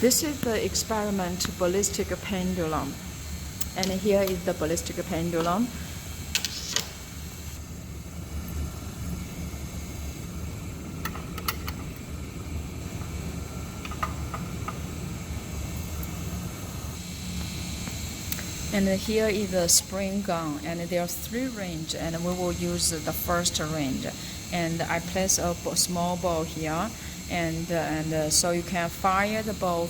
This is the experiment ballistic pendulum, and here is the ballistic pendulum. And here is the spring gun, and there are 3 ranges, and we will use the first range. And I place a small ball here, and so you can fire the ball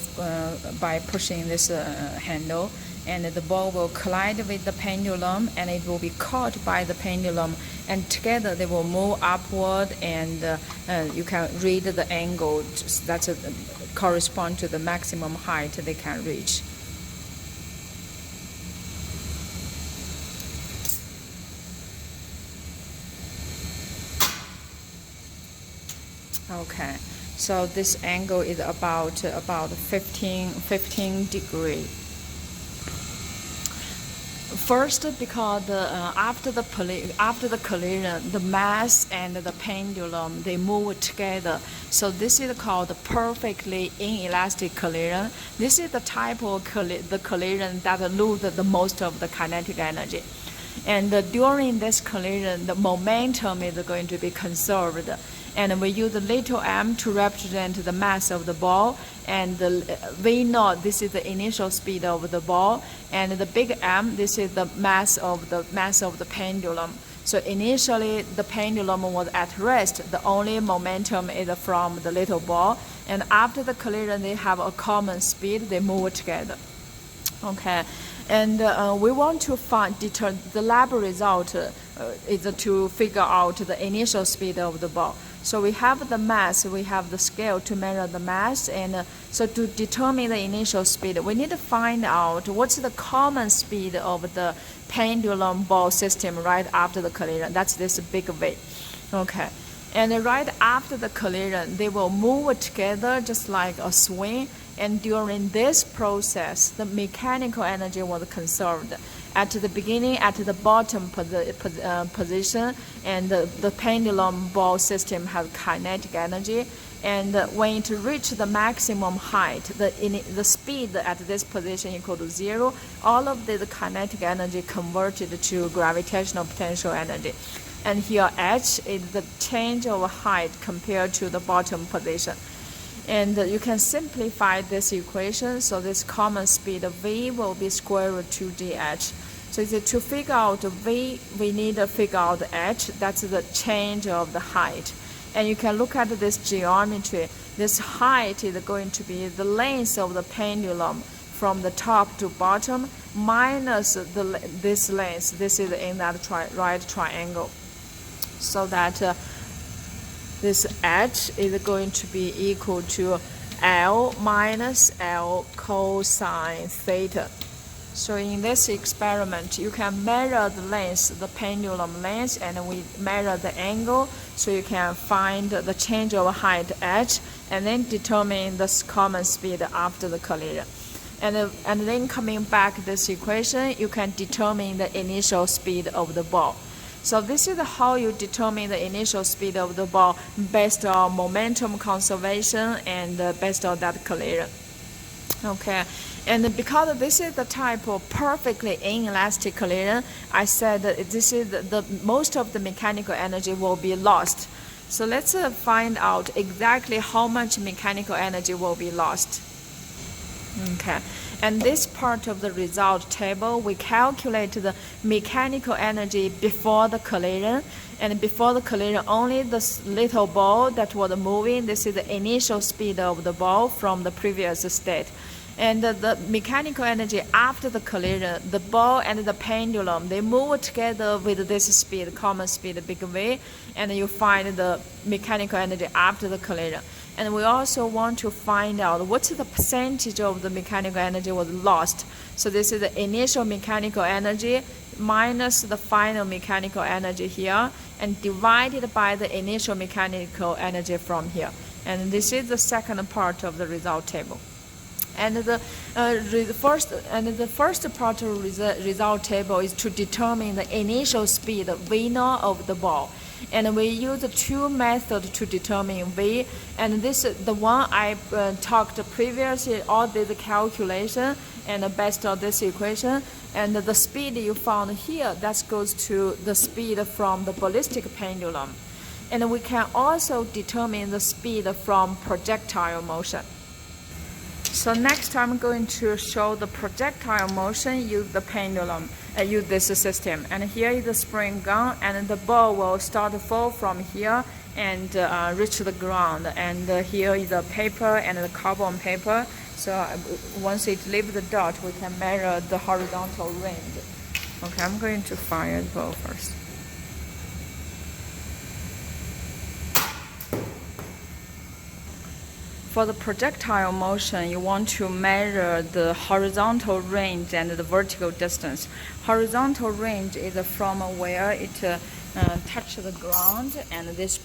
by pushing this handle, and the ball will collide with the pendulum, and it will be caught by the pendulum, and together they will move upward, and you can read the angle that corresponds to the maximum height they can reach. Okay, so this angle is about 15 degrees. First, because after the collision, the mass and the pendulum, they move together. So this is called the perfectly inelastic collision. This is the type of the collision that loses the most of the kinetic energy. And during this collision, the momentum is going to be conserved. And we use the little m to represent the mass of the ball, and the v0, this is the initial speed of the ball, and the big M, this is the mass of the pendulum. So initially the pendulum was at rest. The only momentum is from the little ball, and after the collision they have a common speed. They move together. Okay, and we want to the lab result is to figure out the initial speed of the ball. So we have the mass, we have the scale to measure the mass, and so to determine the initial speed, we need to find out what's the common speed of the pendulum ball system right after the collision. That's this big V. Okay, and right after the collision, they will move together just like a swing. And during this process, the mechanical energy was conserved. At the beginning, at the bottom position, and the pendulum ball system has kinetic energy. And when it reaches the maximum height, the speed at this position equal to 0. All of the kinetic energy converted to gravitational potential energy. And here h is the change of height compared to the bottom position. And you can simplify this equation. So this common speed v will be square root 2gh. So to figure out v, we need to figure out h. That's the change of the height. And you can look at this geometry. This height is going to be the length of the pendulum from the top to bottom minus this length. This is in that right triangle. So that this h is going to be equal to L minus L cosine theta. So in this experiment, you can measure the length, the pendulum length, and we measure the angle, so you can find the change of height h, and then determine the common speed after the collision. And then coming back this equation, you can determine the initial speed of the ball. So this is how you determine the initial speed of the ball based on momentum conservation and based on that collision. Okay, and because this is the type of perfectly inelastic collision, I said that this is the most of the mechanical energy will be lost. So let's find out exactly how much mechanical energy will be lost. Okay, and this part of the result table, we calculate the mechanical energy before the collision, and before the collision only this little ball that was moving. This is the initial speed of the ball from the previous state. And the mechanical energy after the collision, the ball and the pendulum, they move together with this speed, common speed, big V, and you find the mechanical energy after the collision. And we also want to find out what's the percentage of the mechanical energy was lost. So this is the initial mechanical energy minus the final mechanical energy here, and divided by the initial mechanical energy from here. And this is the second part of the result table. And the first part of the result table is to determine the initial speed v0 of the ball. And we use two methods to determine V. And this is the one I talked previously, all this calculation and based on this equation. And the speed you found here, that goes to the speed from the ballistic pendulum. And we can also determine the speed from projectile motion. So next I'm going to show the projectile motion use the pendulum, use this system. And here is the spring gun, and the ball will start to fall from here and reach the ground. And here is the paper and the carbon paper. So once it leaves the dot, we can measure the horizontal range. Okay, I'm going to fire the ball first. For the projectile motion, you want to measure the horizontal range and the vertical distance. Horizontal range is from where it touches the ground and this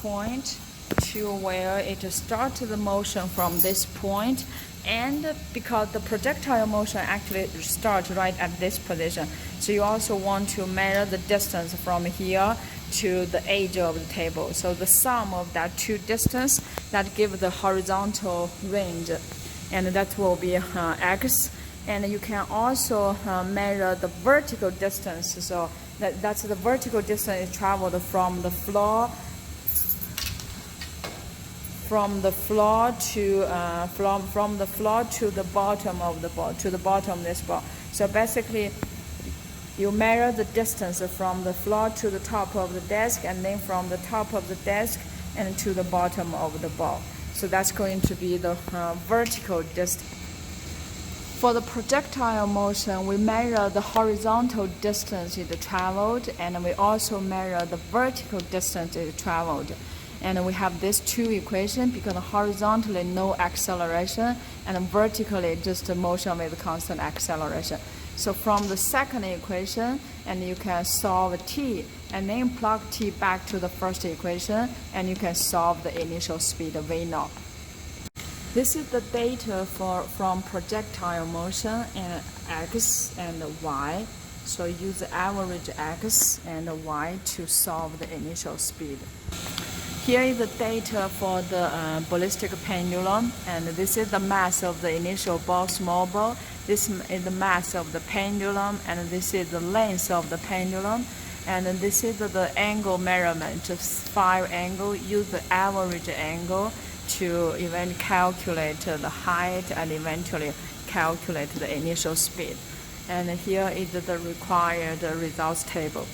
point to where it starts the motion from this point. And because the projectile motion actually starts right at this position, so you also want to measure the distance from here to the edge of the table. So the sum of that two distance that gives the horizontal range, and that will be x. And you can also measure the vertical distance. So that's the vertical distance traveled from the floor to the bottom of the ball, to the bottom of this ball. So basically, you measure the distance from the floor to the top of the desk, and then from the top of the desk and to the bottom of the ball. So that's going to be the vertical distance. For the projectile motion, we measure the horizontal distance it traveled, and we also measure the vertical distance it traveled. And we have these two equations because horizontally no acceleration, and vertically just a motion with constant acceleration. So from the second equation, and you can solve t, and then plug t back to the first equation, and you can solve the initial speed v0. This is the data from projectile motion and x and y. So use the average x and y to solve the initial speed. Here is the data for the ballistic pendulum, and this is the mass of the initial ball, small ball. This is the mass of the pendulum, and this is the length of the pendulum. And this is the angle measurement, just 5 angle. Use the average angle to eventually calculate the height and eventually calculate the initial speed. And here is the required results table.